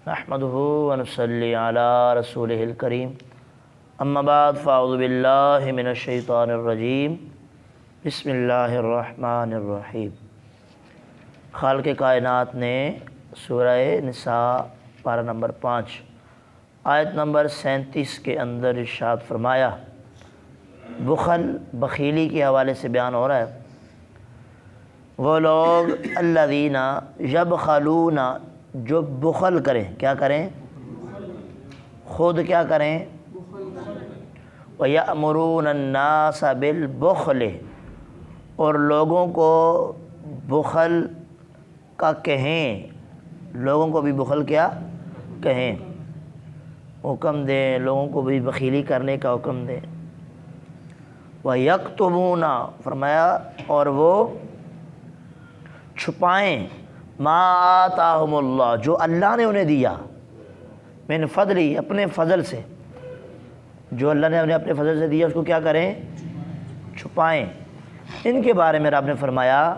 نحمده ونصلي على رسوله الكريم اما بعد فاعوذ باللہ من الشیطان الرجیم بسم اللہ الرحمن الرحیم۔ خالق کائنات نے سورہ نساء پارہ نمبر 5 آیت نمبر 37 کے اندر ارشاد فرمایا، بخل بخیلی کے حوالے سے بیان ہو رہا ہے۔ وہ لوگ الذین یبخلون، جو بخل کریں، کیا کریں؟ خود کیا کریں؟ وَيَأْمُرُونَ النَّاسَ بِالْبُخْلِ، اور لوگوں کو بخل کا کہیں، لوگوں کو بھی بخل کیا کہیں، حکم دیں، لوگوں کو بھی بخیلی کرنے کا حکم دیں۔ وَيَكْتُمُونَ، فرمایا اور وہ چھپائیں، ما آتاہم اللہ، جو اللہ نے انہیں دیا، من فضلی، اپنے فضل سے، جو اللہ نے انہیں اپنے فضل سے دیا اس کو کیا کریں؟ چھپائیں۔ ان کے بارے میں رب نے فرمایا،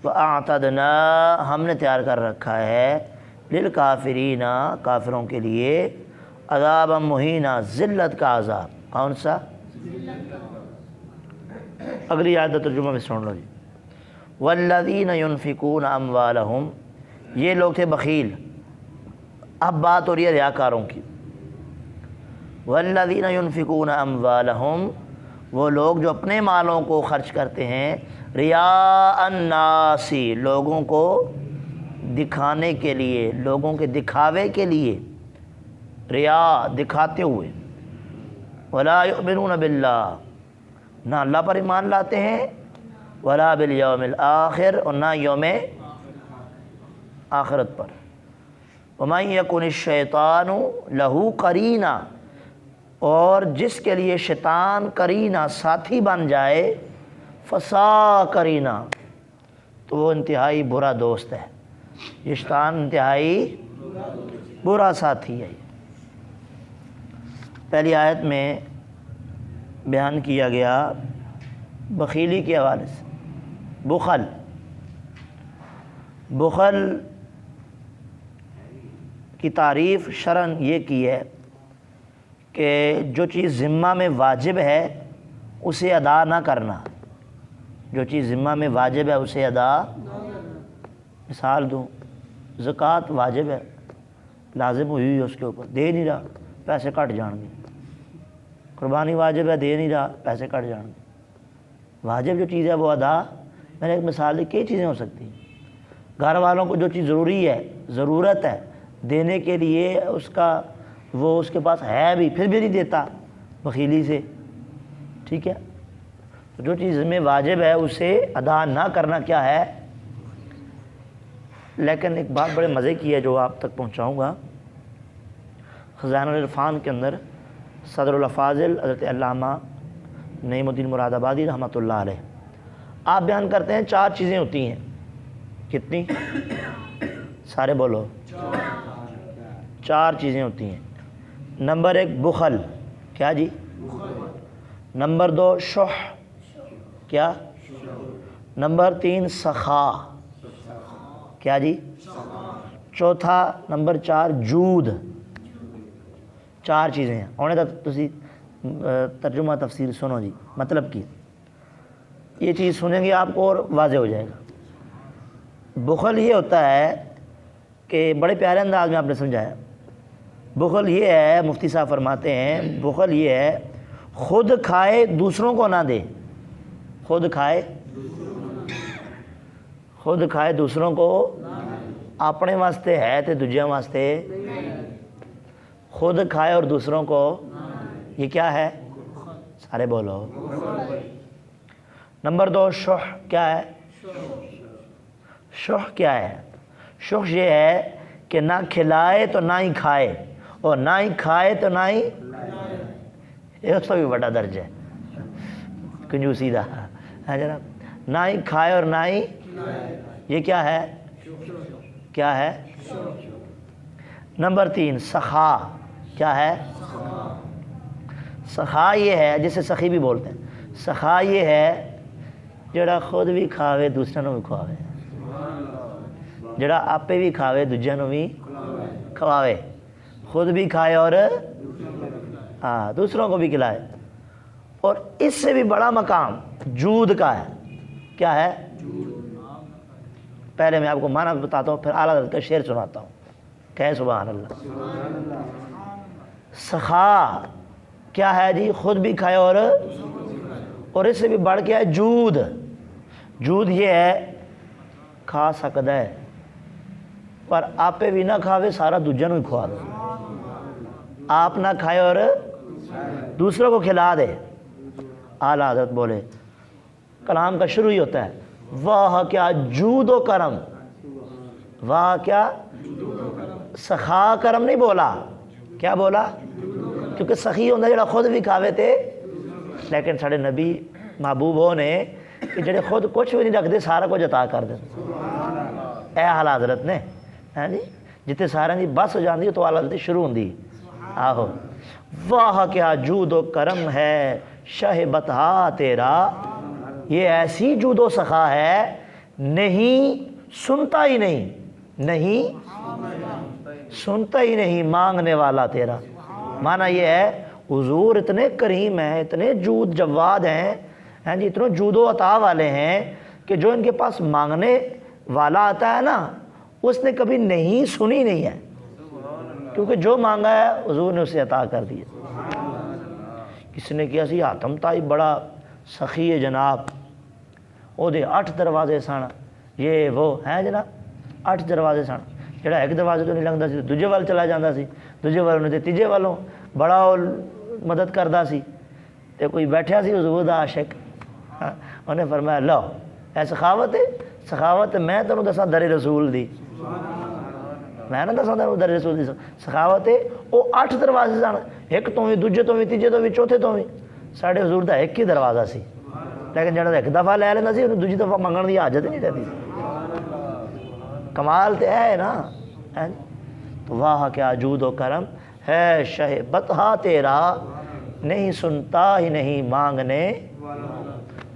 وَأَعْتَدْنَا، ہم نے تیار کر رکھا ہے، للکافرین، کافروں کے لیے، عذابا مہینہ، ذلت کا عذاب۔ کون سا؟ اگلی آیت کا ترجمہ بھی سن لو جی۔ والذین ينفقون اموالہم، یہ لوگ تھے بخیل، اب بات ہو رہی ہے ریاکاروں کی۔ والذین ينفقون اموالہم، وہ لوگ جو اپنے مالوں کو خرچ کرتے ہیں، ریا الناس، لوگوں کو دکھانے کے لیے، لوگوں کے دکھاوے کے لیے، ریا دکھاتے ہوئے، ولا یؤمنون باللہ، نہ اللہ پر ایمان لاتے ہیں، ولا بالیوم الآخر، اور نہ یوم آخرت پر۔ ومن یکن الشیطان لہ قرینہ، اور جس کے لیے شیطان قرینہ، ساتھی بن جائے، فسا قرینہ، تو وہ انتہائی برا دوست ہے۔ یہ شیطان انتہائی برا ساتھی ہے۔ پہلی آیت میں بیان کیا گیا بخیلی کے حوالے سے، بخل کی تعریف شرعاً یہ کی ہے کہ جو چیز ذمہ میں واجب ہے اسے ادا نہ کرنا، جو چیز ذمہ میں واجب ہے اسے ادا، مثال دوں، زکوٰۃ واجب ہے، لازم ہوئی ہے اس کے اوپر، دے نہیں رہا، پیسے کٹ جان گے۔ قربانی واجب ہے، دے نہیں رہا، پیسے کٹ جان گے۔ واجب جو چیز ہے وہ ادا، میں نے ایک مثال دی، کئی چیزیں ہو سکتی ہیں۔ گھر والوں کو جو چیز ضروری ہے، ضرورت ہے دینے کے لیے، اس کا وہ اس کے پاس ہے بھی، پھر بھی نہیں دیتا بخیلی سے، ٹھیک ہے۔ جو چیز میں واجب ہے اسے ادا نہ کرنا کیا ہے؟ لیکن ایک بات بڑے مزے کی ہے جو آپ تک پہنچاؤں گا۔ خزانہ العرفان کے اندر صدر الافاضل حضرت علامہ نعیم الدین مراد آبادی رحمۃ اللہ علیہ، آپ بیان کرتے ہیں 4 چیزیں ہوتی ہیں۔ کتنی؟ سارے بولو۔ 4 چیزیں ہوتی ہیں۔ نمبر 1 بخل، کیا جی؟ نمبر 2 شح، کیا؟ نمبر 3 سخا، کیا جی؟ چوتھا نمبر 4 جود۔ 4 چیزیں ہیں۔ ہونے تک تسی ترجمہ تفسیر سنو جی، مطلب کی یہ چیز سنیں گے آپ کو اور واضح ہو جائے گا۔ بخل یہ ہوتا ہے کہ بڑے پیارے انداز میں آپ نے سمجھایا، بخل یہ ہے، مفتی صاحب فرماتے ہیں بخل یہ ہے، خود کھائے دوسروں کو نہ دے، خود کھائے دوسروں کو، اپنے واسطے ہے تے دوجیاں واسطے، خود کھائے اور دوسروں کو، یہ کیا ہے؟ سارے بولو۔ نمبر 2 شح، کیا ہے؟ شح کیا ہے؟ شح یہ ہے کہ نہ کھلائے تو نہ ہی کھائے، اور نہ ہی کھائے تو نہ ہی، یہ تو بھی بڑا درجہ ہے کنجوسی دا ہے جناب، نہ ہی کھائے اور نہ ہی، یہ کیا ہے؟ کیا ہے؟ نمبر 3 سخا، کیا ہے؟ سخا یہ ہے، جسے سخی بھی بولتے ہیں، سخا یہ ہے جڑا خود بھی کھاوے دوسروں بھی کھواوے، جڑا آپے بھی کھاوے دوجیاں نوں بھی، کھواوے، خود بھی کھائے اور ہاں دوسروں کو بھی کھلائے۔ اور اس سے بھی بڑا مقام جود کا ہے۔ کیا ہے؟ پہلے میں آپ کو معنی بتاتا ہوں، پھر اعلیٰ حضرت کا شعر سناتا ہوں، کہیں سبحان اللہ۔ سخا کیا ہے جی؟ خود بھی کھائے اور اس سے بھی بڑھ کے ہے جود۔ جود یہ ہے کھا سکتا ہے پر آپے بھی نہ کھاوے، سارا دوجہ نو ہی کھوا دے، آپ نہ کھائے اور دوسروں کو کھلا دے۔ اعلیٰ حضرت بولے، کلام کا شروع ہی ہوتا ہے واہ کیا جود و کرم، واہ کیا سخا کرم نہیں بولا، کیا بولا؟ کیونکہ سخی ہوتا جڑا خود بھی کھاوے تھے، لیکن ساڑھے نبی محبوب ہونے کہ جڑے خود کچھ بھی نہیں رکھتے سارا کچھ عطا کر دیں۔ اے اعلیٰ حضرت نے ہے جی جتے سارے دی بس ہو جاندی تو اعلیٰ حضرت شروع ہوندی آہو واہ کیا جود و کرم ہے شہ بطحا تیرا، یہ ایسی جود و سخا ہے نہیں سنتا ہی نہیں، نہیں سنتا ہی نہیں مانگنے والا تیرا۔ معنی یہ ہے حضور اتنے کریم ہیں، اتنے جود جواد ہیں جی، اتنے جود و عطا والے ہیں کہ جو ان کے پاس مانگنے والا آتا ہے نا اس نے کبھی نہیں سنی نہیں ہے، کیونکہ جو مانگا ہے حضور نے اسے عطا کر دیا۔ کسی نے کیا سی حاتم تائی بڑا سخی ہے جناب، وہ دے 8 دروازے سن، یہ وہ ہیں جناب 8 دروازے سن، جڑا ایک دروازے تو نہیں لنگدا سی دوجے وال چلا جاندہ سی، دوجے والوں نے تیجے والوں بڑا مدد کردا سی۔ تے کوئی بیٹھا سی حضور دا عاشق، انہیں فرمایا لو اے سخاوت ہے، سخاوت میں تینوں دساں در رسول دی، میں نہ دساں تینوں در رسول دی سخاوت ہے۔ وہ 8 دروازے سن، ایک تو بھی دوجے تو بھی تیجے تو بھی چوتھے تو بھی، ساڑھے حضور دا ایک ہی دروازہ سی، لیکن جڑا ایک دفعہ لے لینا سی انہیں دوجی دفعہ منگن دی حاجت نہیں رہتی۔ کمال تے ہے نا، تو واہ کیا جود و کرم ہے شہ بطحا تیرا، نہیں سنتا ہی نہیں مانگنے،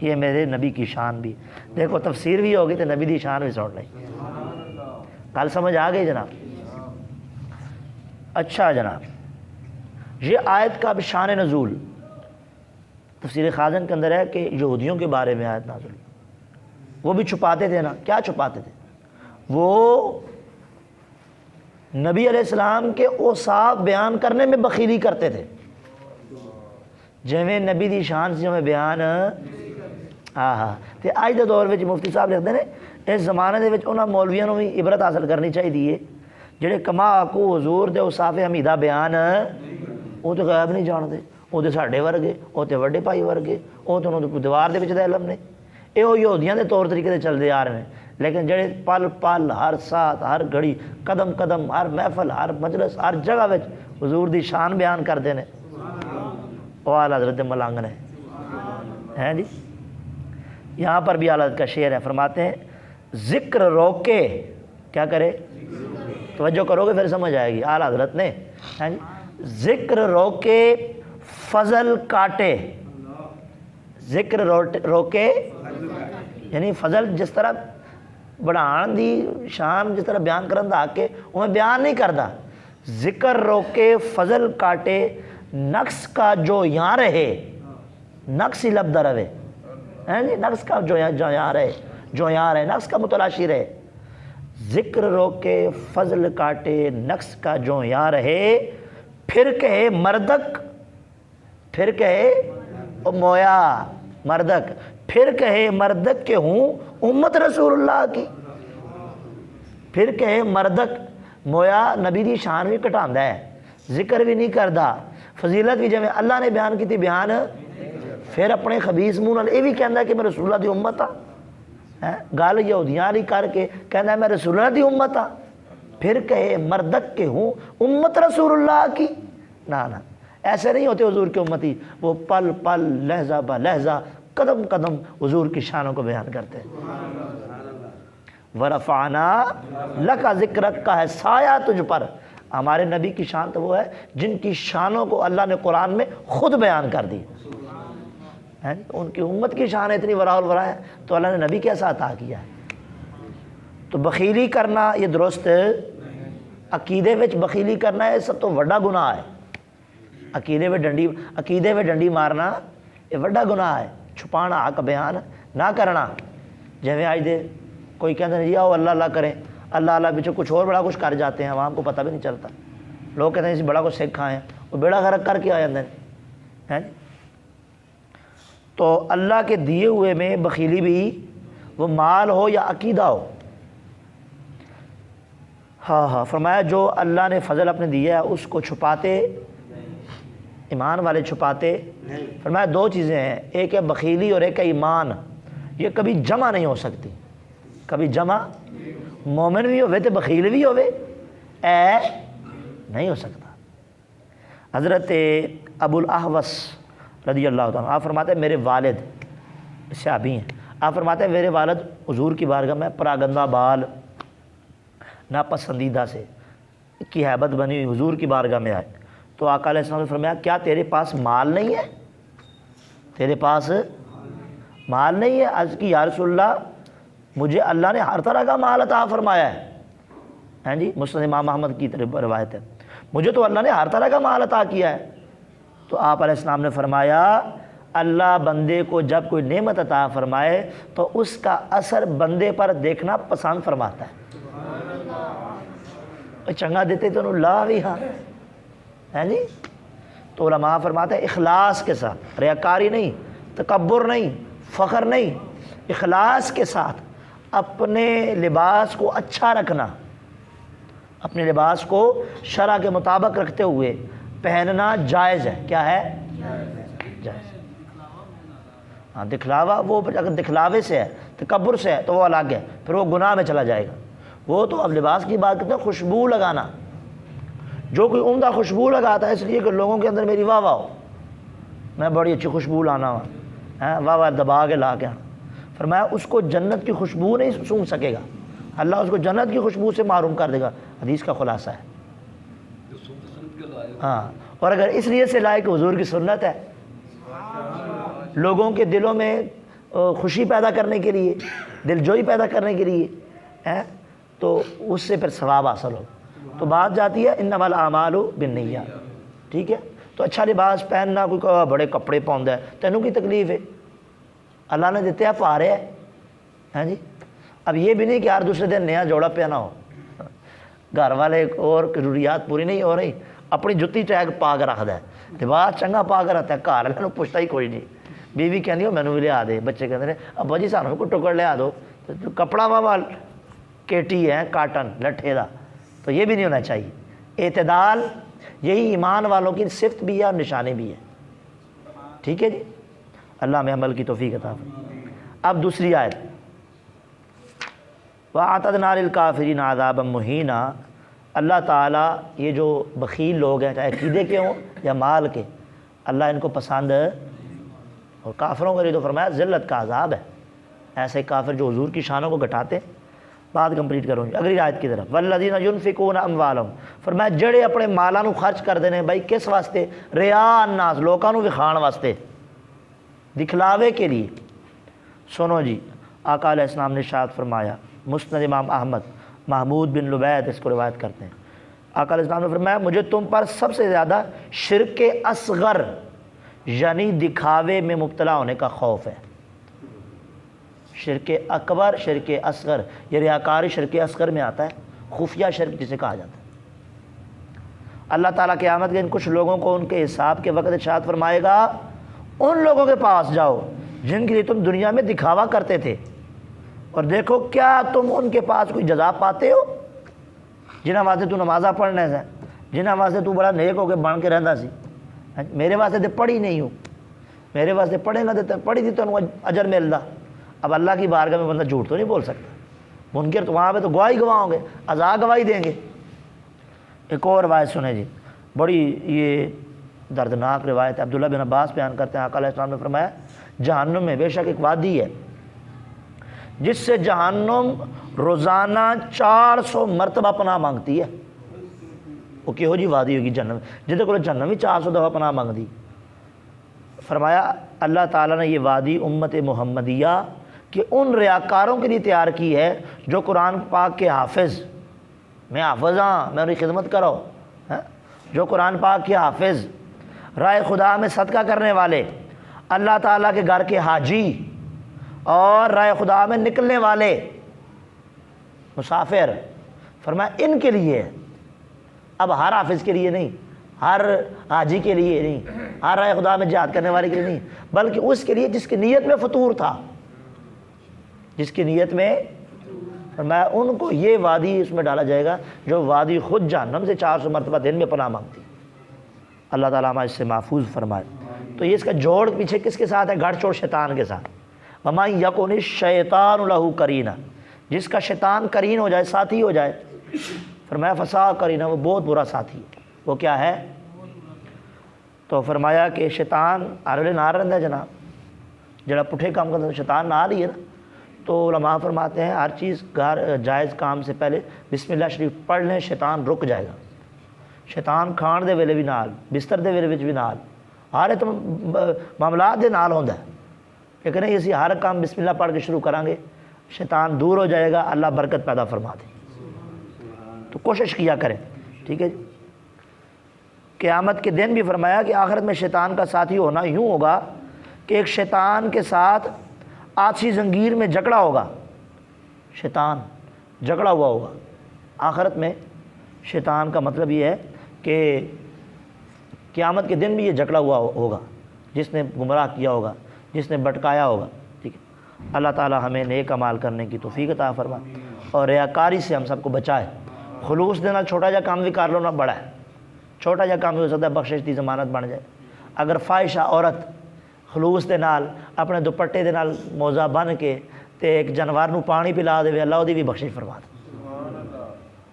یہ میرے نبی کی شان بھی۔ دیکھو تفسیر بھی ہوگی تو نبی دی شان بھی سن لیں، کل سمجھ آ گئی جناب؟ اچھا جناب، یہ آیت کا بھی شان نزول تفسیر خازن کے اندر ہے کہ یہودیوں کے بارے میں آیت نازل، وہ بھی چھپاتے تھے نا، کیا چھپاتے تھے؟ وہ نبی علیہ السلام کے اوصاف بیان کرنے میں بخیلی کرتے تھے، جویں نبی دی شان سے ہمیں بیان تے آج دے دور میں مفتی صاحب لکھتے ہیں اس زمانے دے وچ انہاں مولویاں نوں بھی عبرت حاصل کرنی چاہیے جڑے کما کو حضور دے اوصاف حمیدہ بیان وہ تو غیب نہیں جانتے، وہ تو ساڈے ورگے، وہ تو وڈے بھائی ورگے، وہ تو انہوں دیوار دے وچ دا علم نہیں، یہ وہ یہودیاں دے طور طریقے سے چلتے آ رہے ہیں، لیکن جڑے پل پل ہر ساتھ ہر گھڑی قدم قدم ہر محفل ہر مجلس ہر جگہ وچ حضور دی شان بیان کرتے ہیں، وہ اعلیٰ حضرت ملانگن ہیں جی۔ یہاں پر بھی اعلیٰ حضرت کا شعر ہے، فرماتے ہیں ذکر روکے، کیا کرے؟ توجہ کرو گے پھر سمجھ آئے گی۔ اعلیٰ حضرت نے ذکر روکے فضل کاٹے، ذکر روکے یعنی فضل جس طرح بڑھان دی شان جس طرح بیان کرن دا کے وہ بیان نہیں کردا، ذکر روکے فضل کاٹے نقص کا جو یہاں رہے، نقص ہی لبدا رہے جی، نقص کا جو یہاں رہے، جو یہاں رہے نقص کا متلاشی رہے، ذکر روکے فضل کاٹے نقص کا جو یہاں رہے، پھر کہے مردک، پھر کہے او مویا مردک، پھر کہے مردک کہ ہوں امت رسول اللہ کی، پھر کہے مردک مویا نبی دی شان بھی کٹاندا ہے، ذکر بھی نہیں کردا، فضیلت بھی جویں اللہ نے بیان کی تھی بیان، پھر اپنے خبیث منہ نال یہ بھی کہندا کہ میں رسول اللہ دی امت ہاں، گل یہودیاں والی کر کے کہندا میں رسول اللہ دی امت ہاں، پھر کہے مردک کہ ہوں امت رسول اللہ کی، نا نا ایسے نہیں ہوتے حضور کی امتی، وہ پل پل لہجہ با لہجہ قدم قدم حضور کی شانوں کو بیان کرتے ہیں۔ وَرَفَعْنَا لَكَ ذِكْرَكَ کا ہے سایہ تجھ پر، ہمارے نبی کی شان تو وہ ہے جن کی شانوں کو اللہ نے قرآن میں خود بیان کر دی، ان کی امت کی شان اتنی وراء الورا ہے تو اللہ نے نبی کیسا عطا کیا ہے۔ تو بخیلی کرنا یہ درست عقیدے وچ بخیلی کرنا ہے سب تو وڈا گناہ ہے. عقیدے وچ ڈنڈی مارنا یہ وڈا گناہ ہے. چھپانا حق بیان نہ کرنا. جیسے آج دے کوئی کہتے ہیں جی آؤ اللہ اللہ کریں, اللہ اللہ پیچھے کچھ اور بڑا کچھ کر جاتے ہیں, عوام کو پتہ بھی نہیں چلتا. لوگ کہتے ہیں اس بڑا کچھ سکھ آئے ہیں, وہ بیڑا غرق کر کے آ جاتے ہیں. تو اللہ کے دیے ہوئے میں بخیلی بھی وہ مال ہو یا عقیدہ ہو. ہاں فرمایا جو اللہ نے فضل اپنے دیا ہے اس کو چھپاتے, ایمان والے چھپاتے. فرمایا دو چیزیں ہیں, ایک ہے بخیلی اور ایک ہے ایمان. یہ کبھی جمع نہیں ہو سکتی, کبھی جمع. مومن بھی ہوئے تو بخیل بھی ہوئے نہیں ہو سکتا. حضرت ابو الاحوص رضی اللہ تعالیٰ آپ فرماتے ہیں میرے والد صحابی ہیں, آپ فرماتے ہیں میرے والد حضور کی بارگاہ میں پراگندہ بال ناپسندیدہ سے کی ہیبت بنی ہوئی حضور کی بارگاہ میں آئے. تو آقا علیہ السلام نے فرمایا کیا تیرے پاس مال نہیں ہے؟ تیرے پاس مال نہیں ہے؟ عرض کی یا رسول اللہ مجھے اللہ نے ہر طرح کا مال عطا فرمایا ہے. ہیں جی مسند امام احمد کی روایت ہے, مجھے تو اللہ نے ہر طرح کا مال عطا کیا ہے. تو آپ علیہ السلام نے فرمایا اللہ بندے کو جب کوئی نعمت عطا فرمائے تو اس کا اثر بندے پر دیکھنا پسند فرماتا ہے. چنگا دیتے تو لا بھی ہاں ہے جی. تو علماء فرماتے ہیں اخلاص کے ساتھ, ریاکاری نہیں, تکبر نہیں, فخر نہیں, اخلاص کے ساتھ اپنے لباس کو اچھا رکھنا, اپنے لباس کو شرع کے مطابق رکھتے ہوئے پہننا جائز ہے. کیا ہے؟ جائز. ہاں دکھلاوا وہ اگر دکھلاوے سے ہے, تکبر سے ہے تو وہ الگ ہے, پھر وہ گناہ میں چلا جائے گا. وہ تو اب لباس کی بات کرتے ہیں, خوشبو لگانا. جو کوئی عمدہ خوشبو لگاتا ہے اس لیے کہ لوگوں کے اندر میری واہ واہ ہو, میں بڑی اچھی خوشبو لانا ہوں, واہ واہ دبا کے لا کے. فرمایا اس کو جنت کی خوشبو نہیں سونگھ سکے گا, اللہ اس کو جنت کی خوشبو سے محروم کر دے گا. حدیث کا خلاصہ ہے. ہاں, اور اگر اس لیے سے لائے کہ حضور کی سنت ہے, لوگوں کے دلوں میں خوشی پیدا کرنے کے لیے, دل جوئی پیدا کرنے کے لیے, تو اس سے پھر ثواب حاصل ہو. تو بات جاتی ہے انما الاعمال بالنیات. ٹھیک ہے, تو اچھا لباس پہننا, کوئی کہا بڑے کپڑے پاؤندا ہے, تینوں کی تکلیف ہے, اللہ نے دیتے ہیں پا رہے ہیں جی. اب یہ بھی نہیں کہ ہر دوسرے دن نیا جوڑا پہنا ہو, گھر والے اور ضروریات پوری نہیں ہو رہی, اپنی جتی ٹیگ پا کے رکھتا ہے, لباس چنگا پا کے رکھتا ہے, گھر والے کو پوچھتا ہی کوئی نہیں. بیوی کہندی ہو مینوں بھی لیا دے, بچے کہتے ہیں ابا جی سانوں کوئی ٹکڑ لیا دو, کپڑا واہ کیٹی ہے کاٹن لٹھے دا. تو یہ بھی نہیں ہونا چاہیے. اعتدال یہی ایمان والوں کی صفت بھی ہے اور نشانی بھی ہے. ٹھیک ہے جی, اللہ میں عمل کی توفیق عطا فرمائے. اب دوسری آیت, وَأَعْتَدْنَا لِلْكَافِرِينَ عَذَابًا مُهِينًا. اللہ تعالیٰ یہ جو بخیل لوگ ہیں چاہے عقیدے کے ہوں یا مال کے, اللہ ان کو پسند ہے. اور کافروں کے لیے تو فرمایا ذلت کا عذاب ہے. ایسے کافر جو حضور کی شانوں کو گھٹاتے. بات کمپلیٹ کروں گی اگلی آیت کی طرف. وَالَّذِينَ يُنْفِقُونَ أَمْوَالَهُمْ. فرمایا جڑے اپنے مالاں نو خرچ کر دینے بھائی کس واسطے؟ رِیَاءَ النَّاسِ, لوکاں نو وکھاؤਣ واسطے, دکھلاوے کے لیے. سنو جی, آقا علیہ السلام نے ارشاد فرمایا, مسند امام احمد محمود بن لبید اس کو روایت کرتے ہیں. آقا علیہ السلام نے فرمایا مجھے تم پر سب سے زیادہ شرک اصغر یعنی دکھاوے میں مبتلا ہونے کا خوف ہے. شرک اکبر, شرک اصغر, یہ ریاکاری شرک اصغر میں آتا ہے, خفیہ شرک جسے کہا جاتا ہے. اللہ تعالیٰ قیامت کے ان کچھ لوگوں کو ان کے حساب کے وقت ارشاد فرمائے گا ان لوگوں کے پاس جاؤ جن کے لیے تم دنیا میں دکھاوا کرتے تھے, اور دیکھو کیا تم ان کے پاس کوئی جزا پاتے ہو. جنہاں واسطے تو نمازاں پڑھنے سے, جنہاں واسطے تو بڑا نیک ہو کے بن کے رہندا سی, میرے واسطے تو پڑھی نہیں ہو, میرے واسطے پڑھے نہ دیتے, پڑھی تھی تو اجر ملدا. اب اللہ کی بارگاہ میں بندہ جھوٹ تو نہیں بول سکتا, منکر تو وہاں پہ تو گواہی گواہ گے, عزا گواہی دیں گے. ایک اور روایت سنیں جی, بڑی یہ دردناک روایت ہے. عبداللہ بن عباس بیان کرتے ہیں آقا علیہ السلام نے فرمایا جہنم میں بے شک ایک وادی ہے جس سے جہنم روزانہ 400 مرتبہ پناہ مانگتی ہے. وہ کہو جی وادی ہوگی جہنم, جہدے کو جہنم ہی 400 دفعہ پناہ مانگ دی. فرمایا اللہ تعالیٰ نے یہ وادی امت محمدیہ کہ ان ریاکاروں کے لیے تیار کی ہے جو قرآن پاک کے حافظ میں حافظ ہاں، میں انہیں خدمت کرو. جو قرآن پاک کے حافظ، راہ خدا میں صدقہ کرنے والے، اللہ تعالیٰ کے گھر کے حاجی اور راہ خدا میں نکلنے والے مسافر، فرمایا ان کے لیے. اب ہر حافظ کے لیے نہیں، ہر حاجی کے لیے نہیں، ہر راہ خدا میں جہاد کرنے والے کے لیے نہیں، بلکہ اس کے لیے جس کی نیت میں فطور تھا، جس کی نیت میں. فرمایا ان کو یہ وادی اس میں ڈالا جائے گا جو وادی خود جہنم سے 400 مرتبہ دن میں پناہ مانگتی. اللہ تعالیٰ ہمیں اس سے محفوظ فرمائے. تو یہ اس کا جوڑ پیچھے کس کے ساتھ ہے؟ گھڑ چوڑ شیطان کے ساتھ. وَمَن يَكُنِ الشَّيْطَانُ لَهُ قَرِينًا، جس کا شیطان قرین ہو جائے، ساتھی ہو جائے. فرمایا فساء قرینا، وہ بہت برا ساتھی ہے. وہ کیا ہے؟ تو فرمایا کہ شیطان آرلے نار رہتا ہے جناب، جڑا پٹھے کام کرتا ہے شیطان نار ہی ہے نا. تو علماء فرماتے ہیں ہر چیز جائز کام سے پہلے بسم اللہ شریف پڑھ لیں، شیطان رک جائے گا. شیطان کھان دے ویلے بھی نال، بستر دے ویلے بھی نال، ہر ایک معاملات دے نال ہوندا ہے. لیکن اسی ہر کام بسم اللہ پڑھ کے شروع کریں گے، شیطان دور ہو جائے گا، اللہ برکت پیدا فرما دے. تو کوشش کیا کریں، ٹھیک ہے جی. قیامت کے دن بھی فرمایا کہ آخرت میں شیطان کا ساتھی ہونا یوں ہوگا کہ ایک شیطان کے ساتھ آچھی زنجیر میں جکڑا ہوگا. شیطان جکڑا ہوا ہوگا آخرت میں. شیطان کا مطلب یہ ہے کہ قیامت کے دن بھی یہ جکڑا ہوا ہوگا، جس نے گمراہ کیا ہوگا، جس نے بھٹکایا ہوگا. ٹھیک ہے، اللہ تعالی ہمیں نیک اعمال کرنے کی توفیق عطا فرمائے اور ریاکاری سے ہم سب کو بچائے. خلوص دے نال چھوٹا جا کام بھی کر لو نہ بڑا ہے، چھوٹا جا کام بھی ہو سکتا ہے بخشش دی ضمانت بن جائے. اگر فاحشہ عورت خلوص دے نال اپنے دوپٹے دے نال موزہ بن کے تے ایک جانور نو پانی پلا دے، اللہ دی بھی بخشش فرما دے.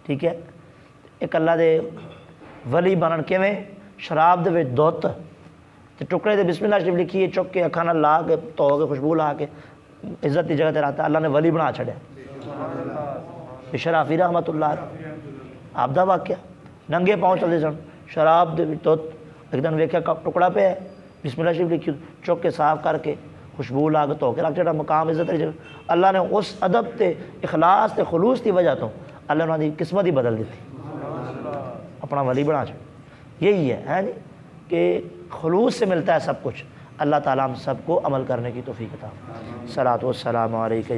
ٹھیک ہے. ایک اللہ دے ولی بنن کیویں؟ شراب دے وچ دھت تے ٹکڑے دے بسم اللہ شریف لکھیے، چک کے اکھاں نال لا کے دھو کے خوشبو لا کے عزت دی جگہ تے رہتا، اللہ نے ولی بنا چھڑیا. شرافی رحمت اللہ آپ دا واقعہ، ننگے پاؤں چلتے سن، شراب دے وچ دھت، ایک دن ویکھیا ٹکڑا پہ ہے، بسم اللہ شریف لکھی، چک کے صاف کر کے خوشبو لا کے دھو کے رکھ چھڑا. مقام عزت دی جگہ اللہ نے اس ادب تے اخلاص تے خلوص دی وجہ تو اللہ نے انہاں دی قسمت ہی بدل دیتی، اپنا ولی بنا چھڑ. یہی ہے جی کہ خلوص سے ملتا ہے سب کچھ. اللہ تعالیٰ ہم سب کو عمل کرنے کی توفیق عطا. صلاۃ والسلام علیکہ